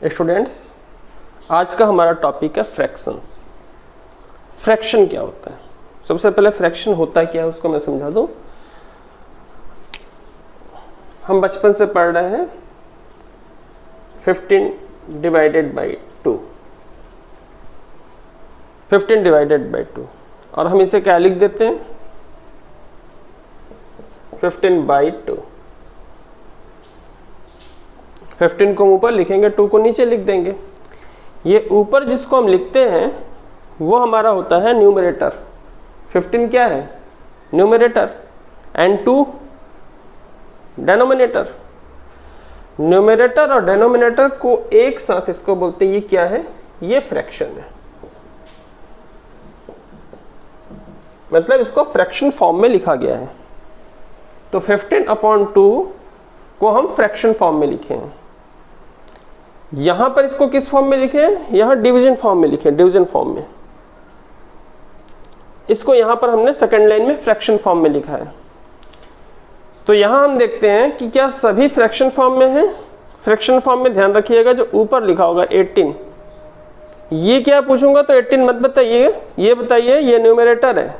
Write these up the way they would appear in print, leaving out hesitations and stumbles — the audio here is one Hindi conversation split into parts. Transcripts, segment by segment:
स्टूडेंट्स, आज का हमारा टॉपिक है फ्रैक्शंस। फ्रैक्शन क्या होता है? सबसे पहले फ्रैक्शन होता क्या है उसको मैं समझा दूं। हम बचपन से पढ़ रहे हैं 15 डिवाइडेड बाई 2, 15 डिवाइडेड बाई 2, और हम इसे क्या लिख देते हैं 15 बाई 2। 15 को ऊपर लिखेंगे, 2 को नीचे लिख देंगे। ये ऊपर जिसको हम लिखते हैं वो हमारा होता है न्यूमरेटर। 15 क्या है? Numerator, and 2 denominator. न्यूमरेटर और डेनोमिनेटर को एक साथ इसको बोलते हैं, ये क्या है? ये फ्रैक्शन है। मतलब इसको फ्रैक्शन फॉर्म में लिखा गया है। तो 15/2 को हम फ्रैक्शन फॉर्म में लिखे हैं। यहां पर इसको किस फॉर्म में लिखे हैं? यहां डिवीजन फॉर्म में लिखे हैं, डिवीजन फॉर्म में। इसको यहां पर हमने सेकंड लाइन में फ्रैक्शन फॉर्म में लिखा है। तो यहां हम देखते हैं कि क्या सभी फ्रैक्शन फॉर्म में है। फ्रैक्शन फॉर्म में ध्यान रखिएगा, जो ऊपर लिखा होगा 18, ये क्या पूछूंगा तो 18 मत बताइए, ये बताइए ये न्यूमरेटर है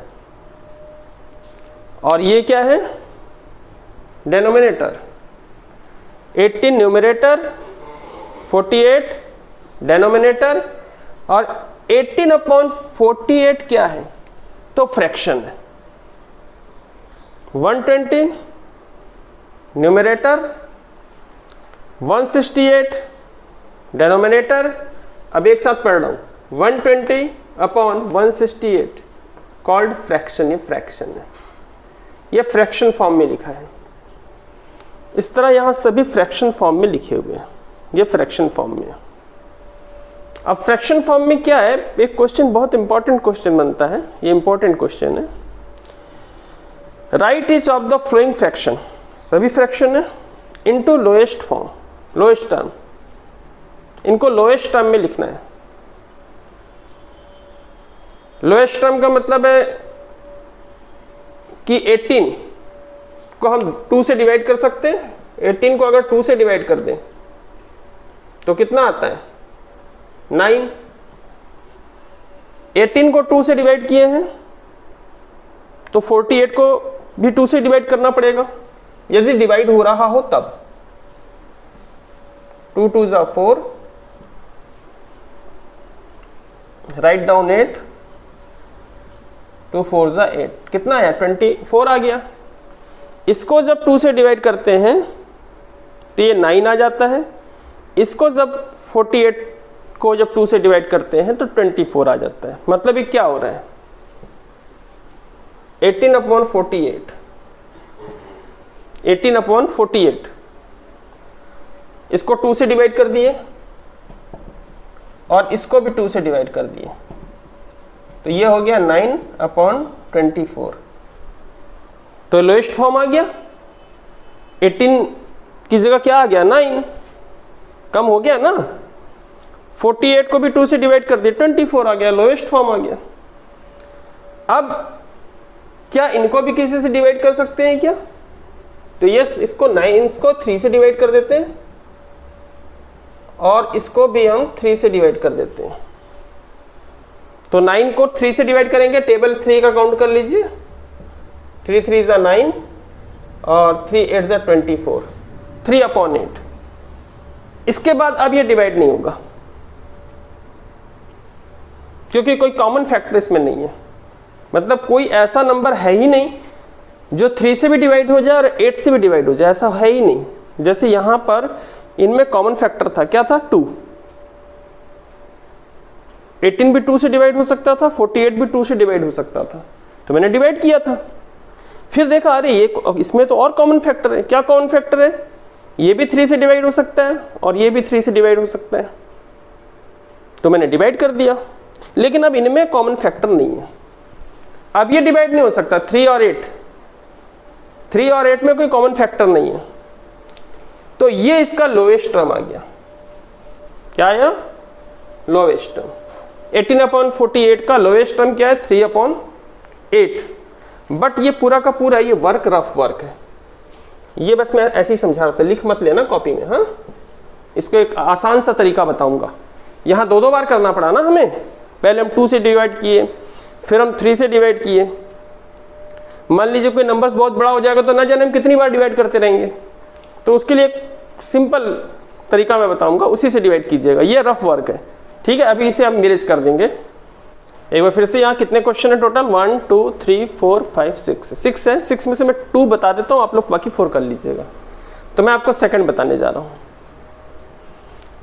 और ये क्या है? डेनोमिनेटर। 18 न्यूमरेटर, 48 डेनोमिनेटर, और 18/48 क्या है? तो फ्रैक्शन है। 120 न्यूमरेटर, 168 डेनोमिनेटर। अब एक साथ पढ़ रहा हूं, 120/168 कॉल्ड फ्रैक्शन। ये फ्रैक्शन है, ये फ्रैक्शन फॉर्म में लिखा है। इस तरह यहां सभी फ्रैक्शन फॉर्म में लिखे हुए हैं, ये फ्रैक्शन फॉर्म में है। अब फ्रैक्शन फॉर्म में क्या है? एक क्वेश्चन बहुत इंपॉर्टेंट क्वेश्चन बनता है, ये इंपॉर्टेंट क्वेश्चन है। Right each of the flowing fraction, सभी फ्रैक्शन है, into lowest form, lowest term. इनको लोएस्ट टर्म में लिखना है। लोएस्ट टर्म का मतलब है कि 18 को हम 2 से डिवाइड कर सकते हैं। 18 को अगर 2 से डिवाइड कर दें तो कितना आता है? 9। 18 को 2 से डिवाइड किए हैं तो 48 को भी 2 से डिवाइड करना पड़ेगा, यदि डिवाइड हो रहा हो तब। 2 2 = 4, राइट डाउन 8, 2 4 = 8, कितना है? 24 आ गया। इसको जब 2 से डिवाइड करते हैं तो ये 9 आ जाता है। इसको जब 48 को जब 2 से डिवाइड करते हैं तो 24 आ जाता है। मतलब ये क्या हो रहा है? 18/48, 18/48। इसको 2 से डिवाइड कर दिए और इसको भी 2 से डिवाइड कर दिए, तो ये हो गया 9/24। तो लोएस्ट फॉर्म आ गया। 18 की जगह क्या आ गया? 9, कम हो गया ना। 48 को भी 2 से डिवाइड कर दिया, 24 आ गया, लोएस्ट फॉर्म आ गया। अब क्या इनको भी किसी से डिवाइड कर सकते हैं क्या? तो यस, इसको 9 को 3 से डिवाइड कर देते हैं और इसको भी हम 3 से डिवाइड कर देते हैं। तो 9 को 3 से डिवाइड करेंगे, टेबल 3 का काउंट कर लीजिए। 3 3 = 9 और 3 8 = 24, 3/8। इसके बाद अब ये डिवाइड नहीं होगा क्योंकि कोई कॉमन फैक्टर इसमें नहीं है। मतलब कोई ऐसा नंबर है ही नहीं जो 3 से भी डिवाइड हो जाए और 8 से भी डिवाइड हो जाए, ऐसा है ही नहीं। जैसे यहां पर इनमें कॉमन फैक्टर था, क्या था? 2। 18 भी 2 से डिवाइड हो सकता था, 48 भी 2 से डिवाइड हो सकता था, तो मैंने डिवाइड किया था। फिर देखा अरे ये इसमें तो और कॉमन फैक्टर है। क्या कॉमन फैक्टर है? ये भी 3 से डिवाइड हो सकता है और ये भी 3 से डिवाइड हो सकता है, तो मैंने डिवाइड कर दिया। लेकिन अब इनमें कॉमन फैक्टर नहीं है, अब ये डिवाइड नहीं हो सकता। 3 और 8, 3 और 8 में कोई कॉमन फैक्टर नहीं है, तो ये इसका लोएस्ट टर्म आ गया। क्या आया? Lowest term. 18/48 का लोएस्ट टर्म क्या है? 3/8। बट ये पूरा का पूरा ये वर्क रफ वर्क है, ये बस मैं ऐसे ही समझा रहा था, लिख मत लेना कॉपी में। हाँ, इसको एक आसान सा तरीका बताऊंगा। यहाँ 2 बार करना पड़ा ना हमें, पहले हम 2 से डिवाइड किए, फिर हम 3 से डिवाइड किए। मान लीजिए कोई नंबर्स बहुत बड़ा हो जाएगा तो ना जाने हम कितनी बार डिवाइड करते रहेंगे, तो उसके लिए एक सिंपल तरीका मैं बताऊंगा, उसी से डिवाइड कीजिएगा। ये रफ वर्क है, ठीक है। अभी इसे हम मैनेज कर देंगे। एक बार फिर से, यहाँ कितने क्वेश्चन है टोटल? 1 2 3 4 5 6 है। 6 में से मैं 2 बता देता हूँ, आप लोग बाकी 4 कर लीजिएगा। तो मैं आपको सेकंड बताने जा रहा हूँ।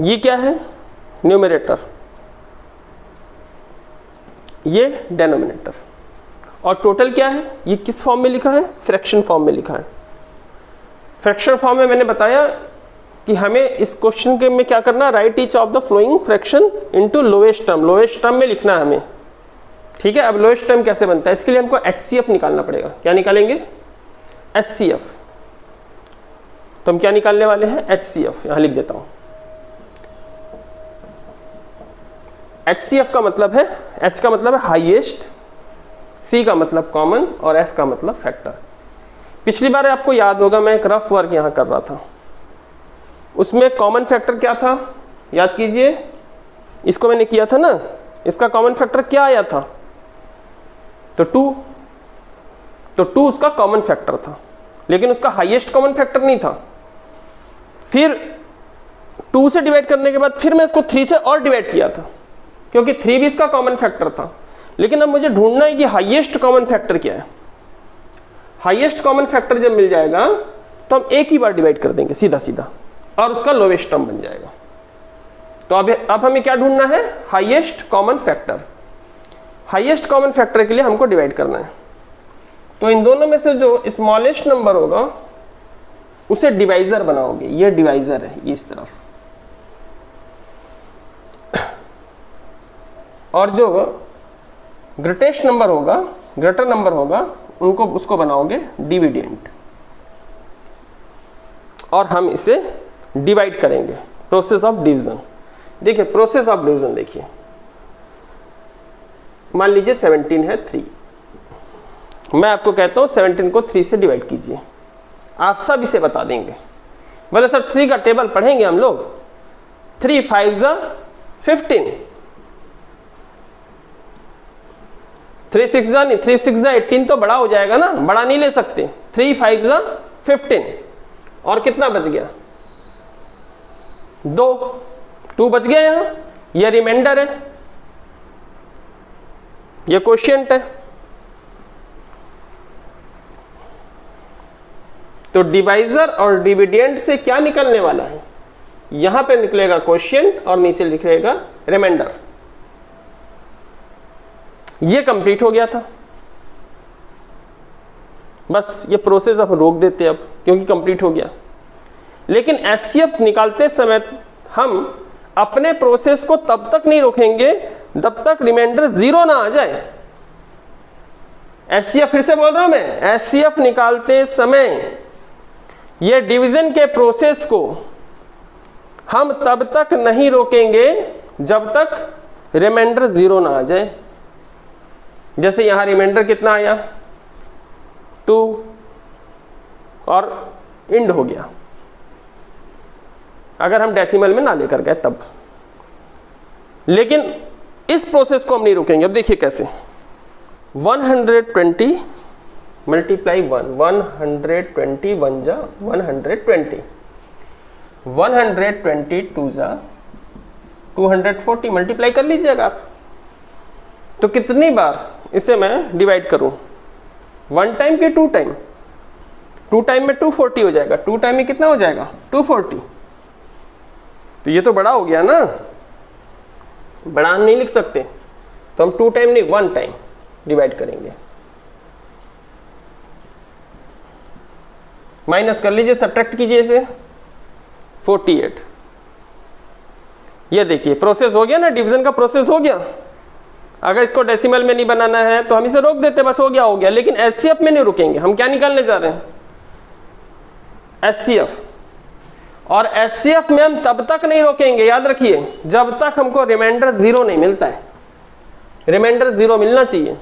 ये क्या है? न्यूमरेटर, ये डेनोमिनेटर, और टोटल क्या है? ये किस फॉर्म में लिखा है? फ्रैक्शन फॉर्म में लिखा है। फ्रैक्शन फॉर्म में मैंने बताया कि हमें इस क्वेश्चन के में क्या करना, right each of the flowing fraction into lowest term, lowest term में लिखना है हमें, ठीक है। अब लोएस्ट टर्म कैसे बनता है? इसके लिए हमको HCF निकालना पड़ेगा। क्या निकालेंगे? HCF। तो हम क्या निकालने वाले हैं? HCF। यहां लिख देता हूं। HCF का मतलब है, H का मतलब है हाईएस्ट, C का मतलब कॉमन, और F का मतलब फैक्टर। पिछली बार आपको याद होगा मैं एक रफ वर्क यहां कर रहा था, उसमें कॉमन फैक्टर क्या था? याद कीजिए, इसको मैंने किया था ना। इसका कॉमन फैक्टर क्या आया था? तो 2। तो 2 उसका कॉमन फैक्टर था, लेकिन उसका हाईएस्ट कॉमन फैक्टर नहीं था। फिर 2 से डिवाइड करने के बाद फिर मैं इसको 3 से और डिवाइड किया था, क्योंकि 3 भी इसका कॉमन फैक्टर था। लेकिन अब मुझे ढूंढना है कि हाईएस्ट कॉमन फैक्टर क्या है। हाईएस्ट कॉमन फैक्टर जब मिल जाएगा तो हम एक ही बार डिवाइड कर देंगे सीधा सीधा, और उसका लोवेस्ट टर्म बन जाएगा। तो अब हमें क्या ढूंढना है? Highest common factor. Highest common factor के लिए हमको डिवाइड करना है। तो इन दोनों में से जो स्मॉलेस्ट नंबर होगा उसे डिवाइजर बनाओगे। ये डिवाइजर है, ये इस तरफ, और जो ग्रेटेस्ट नंबर होगा, ग्रेटर नंबर होगा, उनको उसको बनाओगे डिविडेंट, और हम इसे डिवाइड करेंगे। Process of division. देखिए प्रोसेस ऑफ डिवीजन, देखिए मान लीजिए 17 है 3, मैं आपको कहता हूं 17 को 3 से डिवाइड कीजिए। आप सब इसे बता देंगे। बोले सर 3 का टेबल पढ़ेंगे हम लोग। 3 5 जा 15, 3 6 जा नहीं, 3 6 जा 18 तो बड़ा हो जाएगा ना, बड़ा नहीं ले सकते। 3 5 जा 15, और कितना बच गया? 2 बच गया। यहां ये रिमाइंडर है, ये क्वोशिएंट है। तो डिवाइजर और डिविडेंड से क्या निकलने वाला है? यहां पे निकलेगा क्वोशिएंट और नीचे लिखेगा रिमाइंडर। ये कंप्लीट हो गया था। बस ये प्रोसेस अब रोक देते अब, क्योंकि कंप्लीट हो गया। लेकिन HCF निकालते समय हम अपने प्रोसेस को तब तक नहीं रोकेंगे जब तक रिमाइंडर 0 ना आ जाए। HCF फिर से बोल रहा हूं मैं, HCF निकालते समय ये डिवीजन के प्रोसेस को हम तब तक नहीं रोकेंगे जब तक रिमाइंडर 0 ना आ जाए। जैसे यहां रिमाइंडर कितना आया? 2, और इंड हो गया, अगर हम डेसिमल में ना लेकर गए तब। लेकिन इस प्रोसेस को हम नहीं रोकेंगे। अब देखिए कैसे। 120 मल्टीप्लाई 1, 120 1 जा 120, 122 जा 240, मल्टीप्लाई कर लीजिएगा आप। तो कितनी बार इसे मैं डिवाइड करूं? 1 टाइम के 2 टाइम? 2 टाइम में 240 हो जाएगा, 2 टाइम में कितना हो जाएगा? 240। तो ये तो बड़ा हो गया ना, बड़ा हम नहीं लिख सकते, तो हम 2 टाइम नहीं 1 टाइम डिवाइड करेंगे। माइनस कर लीजिए, सब्ट्रैक्ट कीजिए इसे, 48। ये देखिए प्रोसेस हो गया ना, डिवीजन का प्रोसेस हो गया। अगर इसको डेसिमल में नहीं बनाना है तो हम इसे रोक देते, बस हो गया हो गया। लेकिन HCF में नहीं रुकेंगे। हम क्या निकालने जा रहे हैं? HCF। और HCF में हम तब तक नहीं रोकेंगे, याद रखिए, जब तक हमको रिमाइंडर 0 नहीं मिलता है। रिमाइंडर 0 मिलना चाहिए।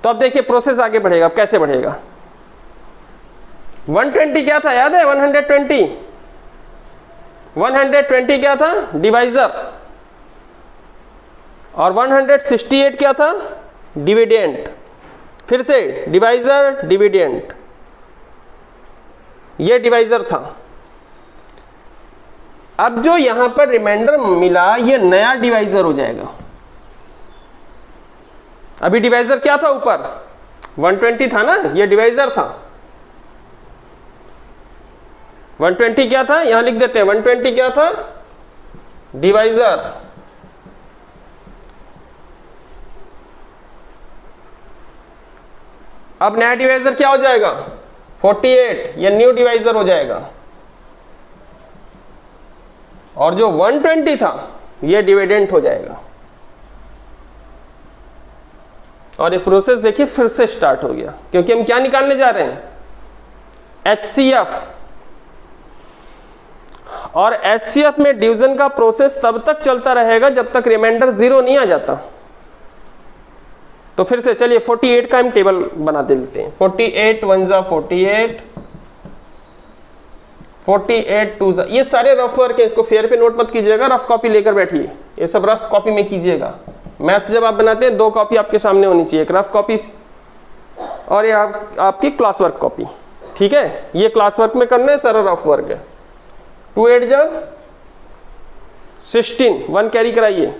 तो अब देखिए प्रोसेस आगे बढ़ेगा। अब कैसे बढ़ेगा? 120 क्या था याद है? 120 120 क्या था? डिवाइजर। और 168 क्या था? डिविडेंड। फिर से डिवाइजर डिविडेंड, ये डिवाइजर था। अब जो यहां पर रिमाइंडर मिला ये नया डिवाइजर हो जाएगा। अभी डिवाइजर क्या था? ऊपर 120 था ना, ये डिवाइजर था। 120 क्या था? यहां लिख देते हैं 120 क्या था? डिवाइजर। अब नया डिवाइजर क्या हो जाएगा? 48, ये न्यू डिवाइजर हो जाएगा। और जो 120 था ये डिविडेंड हो जाएगा। और ये प्रोसेस देखिए फिर से स्टार्ट हो गया, क्योंकि हम क्या निकालने जा रहे हैं? HCF। और HCF में डिवीजन का प्रोसेस तब तक चलता रहेगा जब तक रिमाइंडर 0 नहीं आ जाता। तो फिर से चलिए 48 का हम टेबल बना देते हैं। 48 1 जा 48, 48 2 जा, ये सारे रफ वर्क है, इसको फेयर पे नोट मत कीजिएगा, रफ कॉपी लेकर बैठिए, ये सब रफ कॉपी में कीजिएगा। मैथ जब आप बनाते हैं 2 कॉपी आपके सामने होनी चाहिए, एक रफ कॉपी और ये आपकी क्लास वर्क कॉपी। ठीक है, ये क्लास वर्क में करना है, सारा रफ वर्क है। 2 8 जा 16, 1 कैरी कराइए।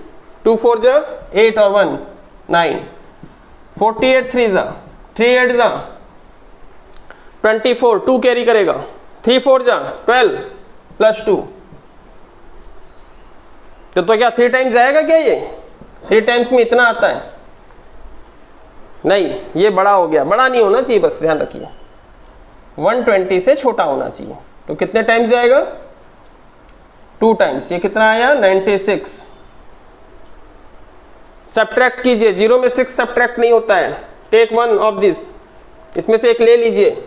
2 4 जा 8 और 1 9, 48 3 जा 3 8 जा 24, 2 कैरी करेगा। 3 4 जा 12 प्लस 2, तो क्या 3 टाइम्स जाएगा क्या? ये 3 टाइम्स में इतना आता है? नहीं, ये बड़ा हो गया, बड़ा नहीं होना चाहिए, बस ध्यान रखिए 120 से छोटा होना चाहिए। तो कितने टाइम्स जाएगा? 2 टाइम्स। ये कितना आया? 96। सब्ट्रैक्ट कीजिए, 0 में 6 सब्ट्रैक्ट नहीं होता है। टेक 1 ऑफ दिस, इसमें से एक ले लीजिए।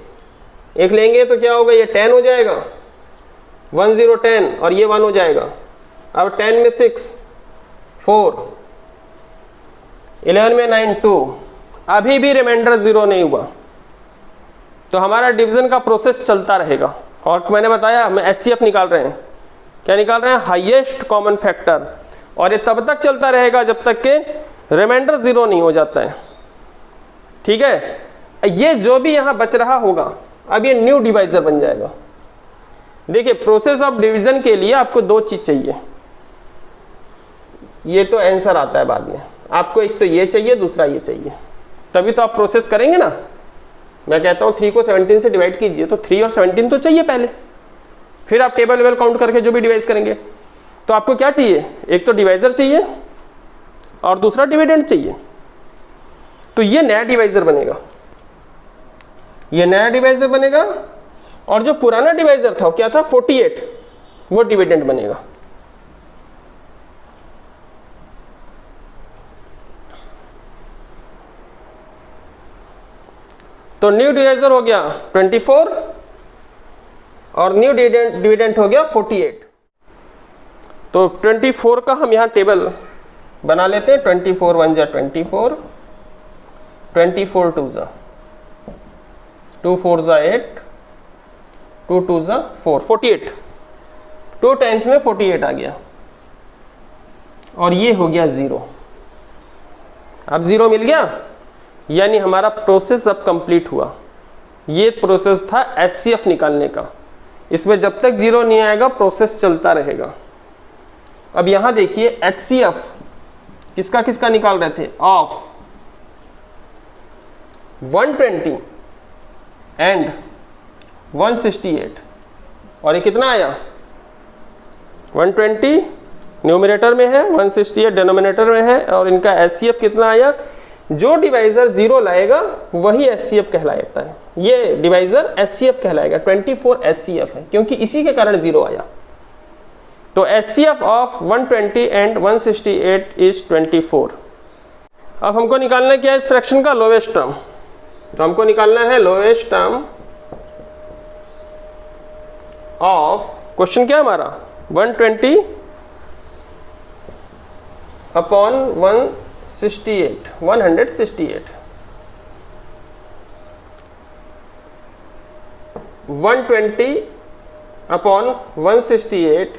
एक लेंगे तो क्या होगा? ये 10 हो जाएगा, 1 0 10, और ये 1 हो जाएगा। अब 10 में 6 4, 11 में 9 2, अभी भी रिमाइंडर 0 नहीं हुआ, तो हमारा डिवीजन का प्रोसेस चलता रहेगा। और मैंने बताया हम HCF निकाल रहे हैं। क्या निकाल रहे हैं? Highest common factor. और ये तब तक चलता रहेगा जब तक के रिमाइंडर 0 नहीं हो जाता है। ठीक है, ये जो भी यहां बच रहा होगा अब ये न्यू डिवाइजर बन जाएगा। देखिए, प्रोसेस ऑफ डिवीजन के लिए आपको 2 चीज चाहिए, ये तो आंसर आता है बाद में। आपको एक तो ये चाहिए, दूसरा ये चाहिए, तभी तो आप प्रोसेस करेंगे ना। मैं कहता हूं 3 को 17 से डिवाइड कीजिए, तो 3 और 17 तो चाहिए पहले, फिर आप टेबल लेवल काउंट करके जो भी डिवाइड करेंगे। तो आपको क्या चाहिए? एक तो डिवाइजर चाहिए और दूसरा डिविडेंड चाहिए। तो ये नया डिवाइजर बनेगा, ये नया डिवाइजर बनेगा। और जो पुराना डिवाइजर था वो क्या था? 48, वो डिविडेंड बनेगा। तो न्यू डिवाइजर हो गया 24 और न्यू डिविडेंड हो गया 48। तो 24 का हम यहां टेबल बना लेते हैं। 24 1 जा 24, 24 2 जा 2 4 जा 8, 2 2 जा 4, 48। 2 टाइम्स में 48 आ गया और ये हो गया 0। अब 0 मिल गया, यानी हमारा प्रोसेस अब कंप्लीट हुआ। ये प्रोसेस था HCF निकालने का। इसमें जब तक 0 नहीं आएगा प्रोसेस चलता रहेगा। अब यहां देखिए HCF किसका किसका निकाल रहे थे? Of 120 and 168। और ये कितना आया? 120 न्यूमरेटर में है, 168 डिनोमिनेटर में है। और इनका HCF कितना आया? जो डिवाइजर 0 लाएगा वही HCF कहलाता है। ये डिवाइजर HCF कहलाएगा। 24 HCF है क्योंकि इसी के कारण 0 आया। तो HCF ऑफ 120 एंड 168 इज 24। अब हमको निकालना क्या है इस फ्रैक्शन का? Lowest term. तो हमको निकालना है लोवेस्ट टर्म ऑफ, क्वेश्चन क्या हमारा? 120 अपॉन 168, 168, 120 अपॉन 168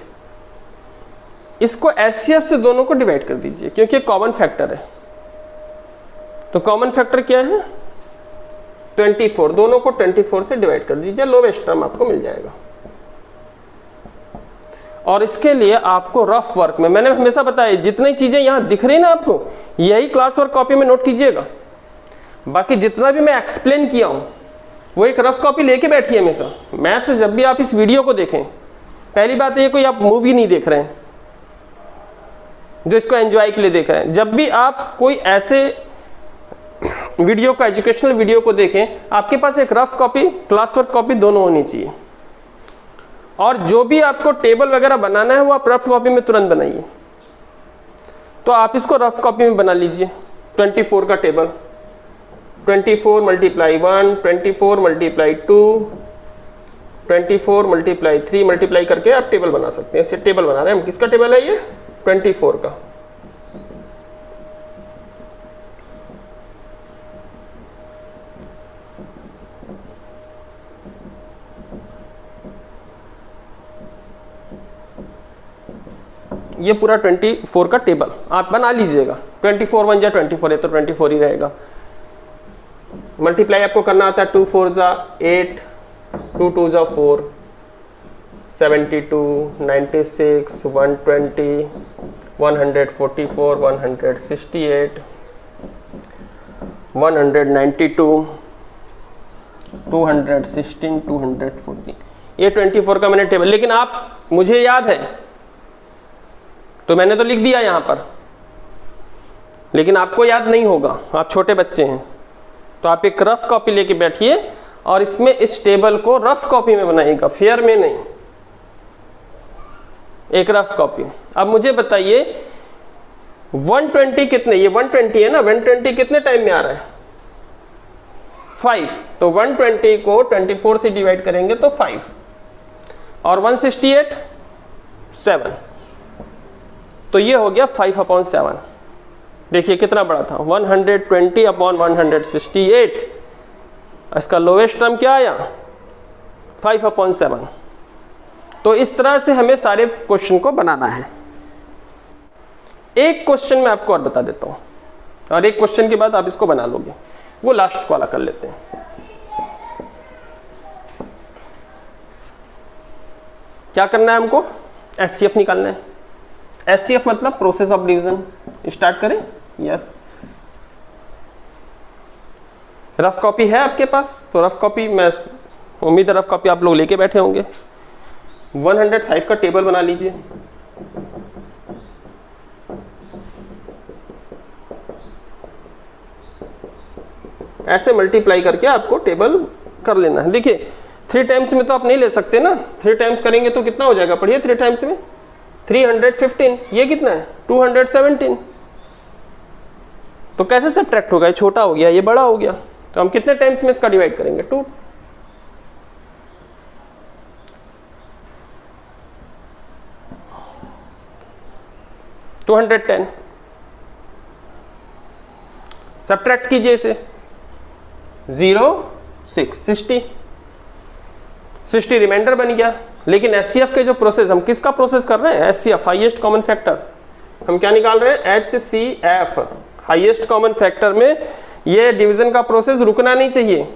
इसको HCF से दोनों को डिवाइड कर दीजिए क्योंकि कॉमन फैक्टर है। तो कॉमन फैक्टर क्या है 24, दोनों को 24 से डिवाइड कर दीजिए, लोवेस्ट टर्म आपको मिल जाएगा। और इसके लिए आपको रफ वर्क में, मैंने हमेशा बताया जितनी चीजें यहां दिख रही ना आपको, यही क्लास वर्क कॉपी में नोट कीजिएगा। बाकी जितना भी मैं एक्सप्लेन किया हूं वो एक रफ कॉपी लेके बैठिए हमेशा। मैथ से जब भी आप इस वीडियो को देखें, पहली बात ये कोई आप मूवी नहीं देख रहे हैं जो इसको एंजॉय के लिए देख रहे हैं। जब भी आप कोई ऐसे वीडियो को, एजुकेशनल वीडियो को देखें, आपके पास एक rough copy, class work copy दोनों होनी चाहिए। और जो भी आपको टेबल वगैरह बनाना है वो आप रफ कॉपी में तुरंत बनाइए। तो आप इसको रफ कॉपी में बना लीजिए। 24 का table, 24 multiply 1, 24 multiply 2, 24 multiply 3 multiply करके आप टेबल बना सकते हैं। इसे टेबल बना रहे हैं हम। किसका टेबल है ये 24 का। ये पूरा 24 का टेबल आप बना लीजिएगा। 24 1 जा 24 है तो 24 ही रहेगा। मल्टीप्लाई आपको करना आता है 2 4 जा 8, 2 2 जा 4, 72, 96, 120, 144, 168, 192, 216, 240। ये 24 का मैंने टेबल, लेकिन आप, मुझे याद है तो मैंने तो लिख दिया यहां पर, लेकिन आपको याद नहीं होगा, आप छोटे बच्चे हैं। तो आप एक रफ कॉपी लेके बैठिए और इसमें इस टेबल को रफ कॉपी में बनाइएगा, फेयर में नहीं, एक रफ कॉपी। अब मुझे बताइए 120 कितने, ये 120 है ना, 120 कितने टाइम में आ रहा है 5। तो 120 को 24 से डिवाइड करेंगे तो 5, और 168 7, तो ये हो गया 5/7। देखिए कितना बड़ा था, 120/168। इसका लोवेस्ट टर्म क्या आया 5/7। तो इस तरह से हमें सारे क्वेश्चन को बनाना है। एक क्वेश्चन मैं आपको और बता देता हूं, और एक क्वेश्चन के बाद आप इसको बना लोगे, वो लास्ट वाला कर लेते हैं। क्या करना है हमको, HCF निकालना है। HCF मतलब प्रोसेस ऑफ डिवीजन। स्टार्ट करें। यस, रफ कॉपी है आपके पास, तो रफ कॉपी, मैं उम्मीद है रफ कॉपी आप लोग लेके बैठे होंगे। 105 का टेबल बना लीजिए। ऐसे मल्टीप्लाई करके आपको टेबल कर लेना है। देखिए 3 टाइम्स में तो आप नहीं ले सकते ना, 3 टाइम्स करेंगे तो कितना हो जाएगा, पढ़िए 3 टाइम्स में 315। ये कितना है 217। तो कैसे सब्ट्रैक्ट होगा, ये छोटा हो गया ये बड़ा हो गया, तो हम कितने टाइम्स में इसका डिवाइड करेंगे 2। तो 210 सब्ट्रैक्ट कीजिए इसे, 0 6 60 रिमाइंडर बन गया। लेकिन HCF के जो प्रोसेस, हम किसका प्रोसेस कर रहे हैं, HCF हाईएस्ट कॉमन फैक्टर। हम क्या निकाल रहे हैं HCF हाईएस्ट कॉमन फैक्टर में ये डिवीजन का प्रोसेस रुकना नहीं चाहिए।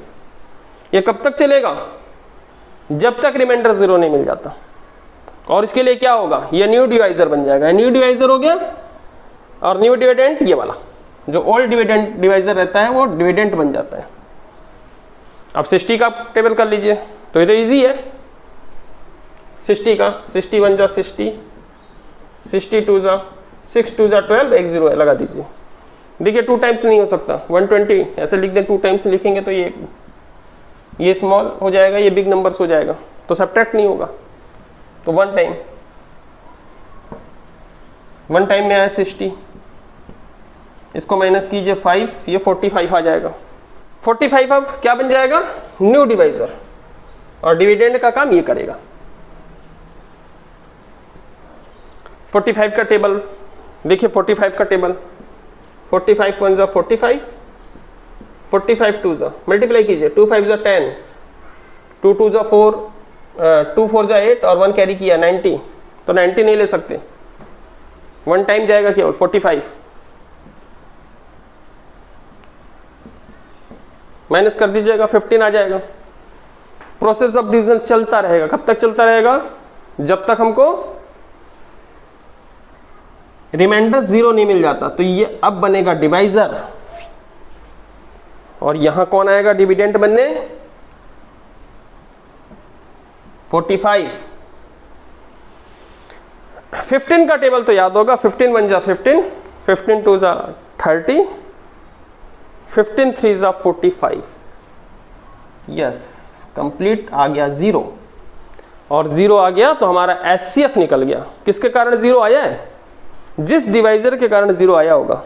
ये कब तक चलेगा, जब तक रिमाइंडर 0 नहीं मिल जाता। और इसके लिए क्या होगा, ये न्यू डिवाइजर बन जाएगा। न्यू डिवाइजर हो गया, और न्यू डिविडेंट ये वाला, जो ओल्ड डिविडेंट डिवाइजर रहता है वो डिविडेंट बन जाता है। अब 60 का टेबल कर लीजिए, तो ये तो ईजी है। 60 का 61 जा 60, 62 जा 6 2 जा 12, एक 0 है, लगा दीजिए। देखिए 2 टाइम्स नहीं हो सकता, 120 ऐसे लिख दें, 2 टाइम्स लिखेंगे तो ये स्मॉल हो जाएगा, ये बिग नंबर्स हो जाएगा, तो सब्ट्रैक्ट नहीं होगा। तो 1 टाइम में आया 60, इसको माइनस कीजिए 5, ये 45 आ जाएगा। 45 अब क्या बन जाएगा, न्यू डिवाइजर, और डिविडेंड का काम ये करेगा। 45 का टेबल देखिए, 45 का टेबल, 45 1 जा 45, 45 2 जा मल्टीप्लाई कीजिए, 2 5 जा 10, 2 2 जा 4, 2 4 जा 8, और 1 कैरी किया 90, तो 90 नहीं ले सकते। 1 टाइम जाएगा केवल 45, माइनस कर दीजिएगा 15 आ जाएगा। प्रोसेस ऑफ डिवीजन चलता रहेगा। कब तक चलता रहेगा? जब तक हमको रिमाइंडर 0 नहीं मिल जाता। तो ये अब बनेगा डिवाइजर, और यहां कौन आएगा डिविडेंड बनने? 45। 15 का टेबल तो याद होगा, 15 1 जा 15, 15 2 जा 30, 15 3 जा 45। यस, कंप्लीट आ गया 0, और 0 आ गया तो हमारा HCF निकल गया। किसके कारण 0 आया है? जिस डिवाइजर के कारण 0 आया होगा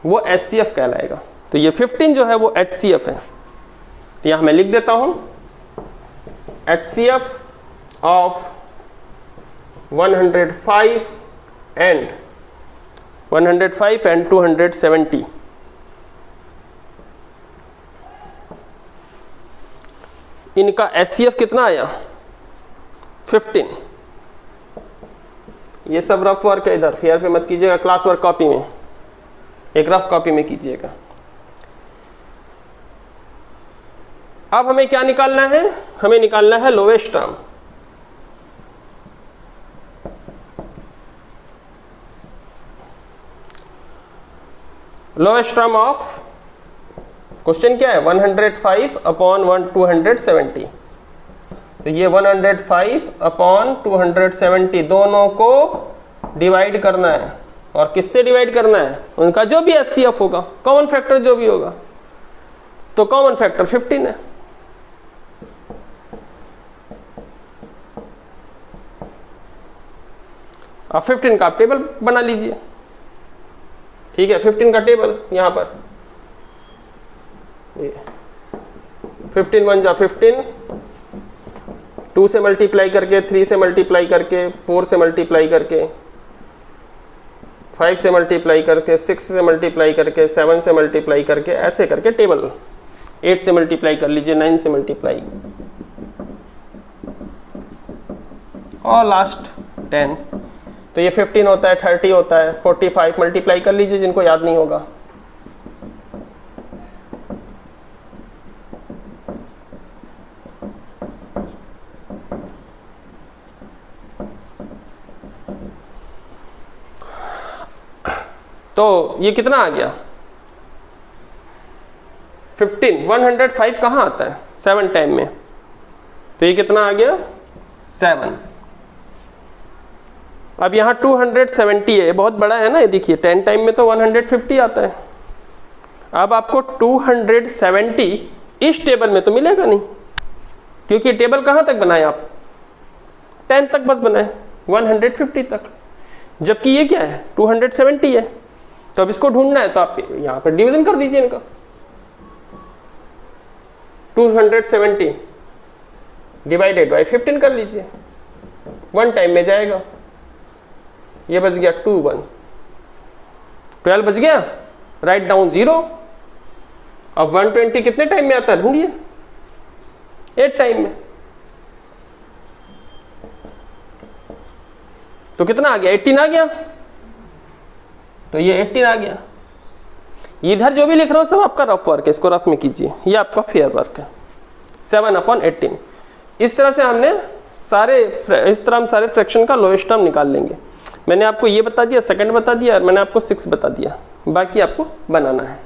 वो HCF कहलाएगा। तो ये 15 जो है वो HCF है। तो यहां मैं लिख देता हूं HCF ऑफ 105 एंड 270। इनका HCF कितना आया? 15। ये सब रफ वर्क है, इधर फेयर पे मत कीजिएगा, क्लास वर्क कॉपी में, एक रफ कॉपी में कीजिएगा। अब हमें क्या निकालना है? हमें निकालना है lowest term. Lowest term of, question क्या है? 105 अपॉन 270। तो ये 105 अपॉन 270 दोनों को डिवाइड करना है। और किससे डिवाइड करना है? उनका जो भी HCF होगा, कॉमन फैक्टर जो भी होगा। तो कॉमन फैक्टर 15 है। अब 15 का आप टेबल बना लीजिए। ठीक है, 15 का टेबल यहां पर 15 1 जा 15, 2 से मल्टीप्लाई करके, 3 से मल्टीप्लाई करके, 4 से मल्टीप्लाई करके, 5 से मल्टीप्लाई करके, 6 से मल्टीप्लाई करके, 7 से मल्टीप्लाई करके, ऐसे करके टेबल। 8 से मल्टीप्लाई कर लीजिए, 9 से मल्टीप्लाई, और लास्ट 10। तो ये 15 होता है, 30 होता है, 45 मल्टीप्लाई कर लीजिए जिनको याद नहीं होगा। तो ये कितना आ गया? 15। 105 कहाँ आता है? 7 टाइम में। तो ये कितना आ गया? 7। अब यहाँ 270 है, बहुत बड़ा है ना, ये देखिए 10 टाइम में तो 150 आता है। अब आपको 270 इस टेबल में तो मिलेगा नहीं, क्योंकि टेबल कहाँ तक बनाए आप? 10 तक बस बनाए, 150 तक। जबकि ये क्या है? 270 है। तो अब इसको ढूंढना है, तो आप यहाँ पर डिवीजन कर दीजिए इनका। 270 डिवाइडेड बाई 15 कर लीजिए, 1 टाइम में जाएगा। ये बच गया 2 1, 12 बच गया। Write down 0। अब 120 कितने टाइम में आता है? ढूंढिए। 8 टाइम में। तो कितना आ गया? 18 आ गया। तो ये 18 आ गया। इधर जो भी लिख रहा हूं सब आपका रफ वर्क है, इसको रफ में कीजिए। ये आपका फेयर वर्क है। 7/18। इस तरह से हमने इस तरह हम सारे फ्रैक्शन का लोएस्ट टर्म निकाल लेंगे। मैंने आपको ये बता दिया, सेकंड बता दिया, और मैंने आपको 6 बता दिया, बाकी आपको बनाना है।